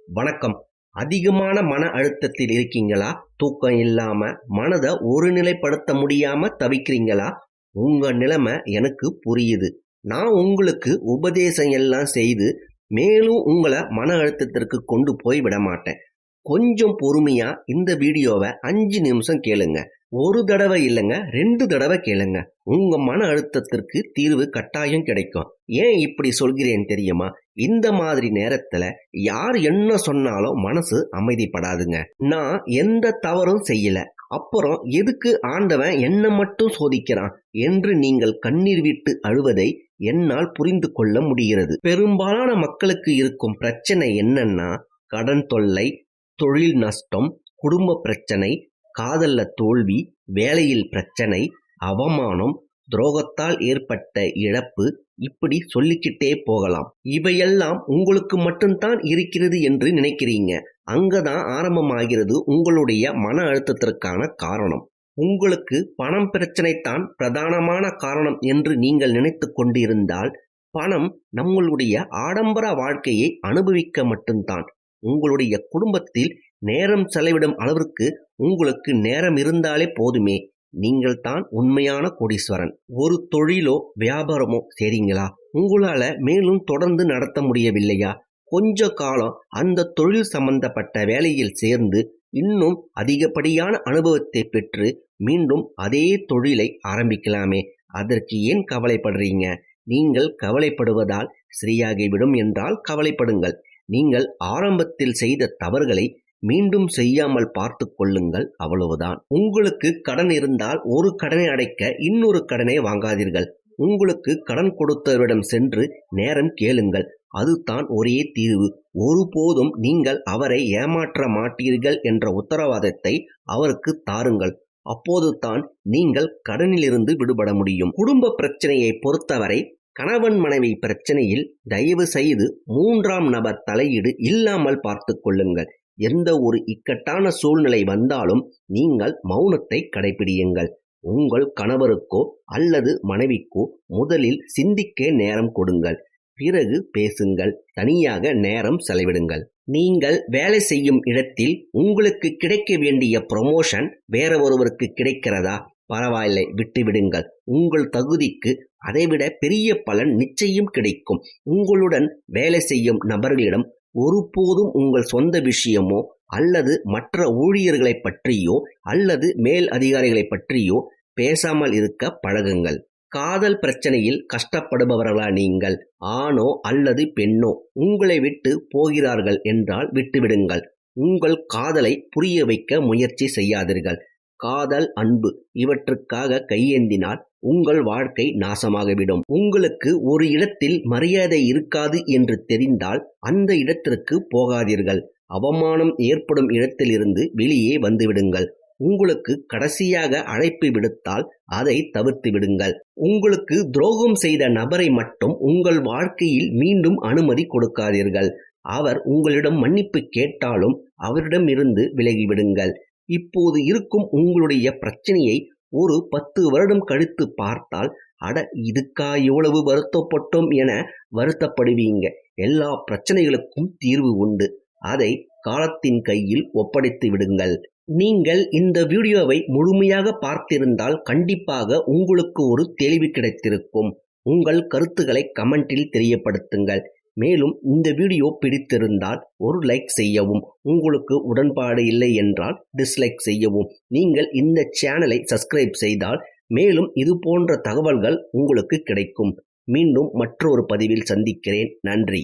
வணக்கம். அதிகமான மன அழுத்தத்தில் இருக்கீங்களா? தூக்கம் இல்லாம மனதை ஒருநிலைப்படுத்த முடியாம தவிக்கிறீங்களா? உங்க நிலைமை எனக்கு புரியுது. நான் உங்களுக்கு உபதேசம் எல்லாம் செய்து மேலும் உங்களை மன அழுத்தத்திற்கு கொண்டு போய் விட மாட்டேன். கொஞ்சம் பொறுமையா இந்த வீடியோவை 5 நிமிஷம் கேளுங்க. ஒரு தடவை இல்லைங்க, 2 தடவை கேளுங்க. உங்க மன அழுத்தத்திற்கு தீர்வு கட்டாயம் கிடைக்கும். ஏன் இப்படி சொல்கிறேன் தெரியுமா? இந்த மாதிரி நேரத்துல யார் என்ன சொன்னாலும் மனசு அமைதிப்படாதுங்க. நான் எந்த தவறும் செய்யல, அப்புறம் எதுக்கு ஆண்டவன் என்ன மட்டும் சோதிக்கிறான் என்று நீங்கள் கண்ணீர் விட்டு அழுவதை என்னால் புரிந்து கொள்ள முடிகிறது. பெரும்பாலான மக்களுக்கு இருக்கும் பிரச்சனை என்னன்னா, கடன் தொல்லை, தொழில் நஷ்டம், குடும்ப பிரச்சனை, காதல்ல தோல்வி, வேலையில் பிரச்சனை, அவமானம், துரோகத்தால் ஏற்பட்ட இழப்பு, இப்படி சொல்லிக்கிட்டே போகலாம். இவையெல்லாம் உங்களுக்கு மட்டும்தான் இருக்கிறது என்று நினைக்கிறீங்க. அங்கதான் ஆரம்பமாகிறது உங்களுடைய மன அழுத்தத்திற்கான காரணம். உங்களுக்கு பணம் பிரச்சனை தான் பிரதானமான காரணம் என்று நீங்கள் நினைத்து கொண்டிருந்தால், பணம் நம்மளுடைய ஆடம்பர வாழ்க்கையை அனுபவிக்க மட்டும்தான். உங்களுடைய குடும்பத்தில் நேரம் செலவிடும் அளவிற்கு உங்களுக்கு நேரம் இருந்தாலே போதுமே. நீங்கள் தான் உண்மையான கோடீஸ்வரன். ஒரு தொழிலோ வியாபாரமோ செய்றீங்களா? உங்களால மேலும் தொடர்ந்து நடத்த முடியவில்லையா? கொஞ்ச காலம் அந்த தொழில் சம்பந்தப்பட்ட வேலையில் சேர்ந்து இன்னும் அதிகப்படியான அனுபவத்தை பெற்று மீண்டும் அதே தொழிலை ஆரம்பிக்கலாமே. அதற்கு ஏன் கவலைப்படுறீங்க? நீங்கள் கவலைப்படுவதால் சரியாகிவிடும் என்றால் கவலைப்படுங்கள். நீங்கள் ஆரம்பத்தில் செய்த தவறுகளை மீண்டும் செய்யாமல் பார்த்து கொள்ளுங்கள், அவ்வளவுதான். உங்களுக்கு கடன் இருந்தால் ஒரு கடனை அடைக்க இன்னொரு கடனை வாங்காதீர்கள். உங்களுக்கு கடன் கொடுத்தவரிடம் சென்று நேரம் கேளுங்கள். அதுதான் ஒரே தீர்வு. ஒருபோதும் நீங்கள் அவரை ஏமாற்ற மாட்டீர்கள் என்ற உத்தரவாதத்தை அவருக்கு தாருங்கள். அப்போது தான் நீங்கள் கடனிலிருந்து விடுபட முடியும். குடும்ப பிரச்சனையை பொறுத்தவரை கணவன் மனைவி பிரச்சனையில் தயவு செய்து 3ஆம் நபர் தலையீடு இல்லாமல் பார்த்து கொள்ளுங்கள். எந்த ஒரு இக்கட்டான சூழ்நிலை வந்தாலும் நீங்கள் மௌனத்தை கடைபிடியுங்கள். உங்கள் கணவருக்கோ அல்லது மனைவிக்கோ முதலில் சிந்திக்க நேரம் கொடுங்கள். பிறகு பேசுங்கள். தனியாக நேரம் செலவிடுங்கள். நீங்கள் வேலை செய்யும் இடத்தில் உங்களுக்கு கிடைக்க வேண்டிய ப்ரமோஷன் வேற ஒருவருக்கு கிடைக்கிறதா? பரவாயில்லை, விட்டுவிடுங்கள். உங்கள் தகுதிக்கு அதைவிட பெரிய பலன் நிச்சயம் கிடைக்கும். உங்களுடன் வேலை செய்யும் நபர்களிடம் ஒருபோதும் உங்கள் சொந்த விஷயமோ அல்லது மற்ற ஊழியர்களை பற்றியோ அல்லது மேல் அதிகாரிகளை பற்றியோ பேசாமல் இருக்க பழகுங்கள். காதல் பிரச்சனையில் கஷ்டப்படுபவர்களா நீங்கள்? ஆணோ அல்லது பெண்ணோ உங்களை விட்டு போகிறார்கள் என்றால் விட்டுவிடுங்கள். உங்கள் காதலை புரிய வைக்க முயற்சி செய்யாதீர்கள். காதல், அன்பு இவற்றுக்காக கையேந்தினால் உங்கள் வாழ்க்கை நாசமாகிவிடும். உங்களுக்கு ஒரு இடத்தில் மரியாதை இருக்காது என்று தெரிந்தால் அந்த இடத்திற்கு போகாதீர்கள். அவமானம் ஏற்படும் இடத்திலிருந்து வெளியே வந்துவிடுங்கள். உங்களுக்கு கடைசியாக அழைப்பு விடுத்தால் அதை தவிர்த்து விடுங்கள். உங்களுக்கு துரோகம் செய்த நபரை மட்டும் உங்கள் வாழ்க்கையில் மீண்டும் அனுமதி கொடுக்காதீர்கள். அவர் உங்களிடம் மன்னிப்பு கேட்டாலும் அவரிடம் இருந்து விலகிவிடுங்கள். இப்போது இருக்கும் உங்களுடைய பிரச்சனையை ஒரு 10 வருடம் கழித்து பார்த்தால், அட இதுக்கா இவ்வளவு வருத்தப்பட்டோம் என வருத்தப்படுவீங்க. எல்லா பிரச்சனைகளுக்கும் தீர்வு உண்டு. அதை காலத்தின் கையில் ஒப்படைத்து விடுங்கள். நீங்கள் இந்த வீடியோவை முழுமையாக பார்த்திருந்தால் கண்டிப்பாக உங்களுக்கு ஒரு தெளிவு கிடைத்திருக்கும். உங்கள் கருத்துக்களை கமெண்டில் தெரியப்படுத்துங்கள். மேலும் இந்த வீடியோ பிடித்திருந்தால் ஒரு லைக் செய்யவும். உங்களுக்கு உடன்பாடு இல்லை என்றால் டிஸ்லைக் செய்யவும். நீங்கள் இந்த சேனலை சப்ஸ்கிரைப் செய்தால் மேலும் இது போன்ற தகவல்கள் உங்களுக்கு கிடைக்கும். மீண்டும் மற்றொரு பதிவில் சந்திக்கிறேன். நன்றி.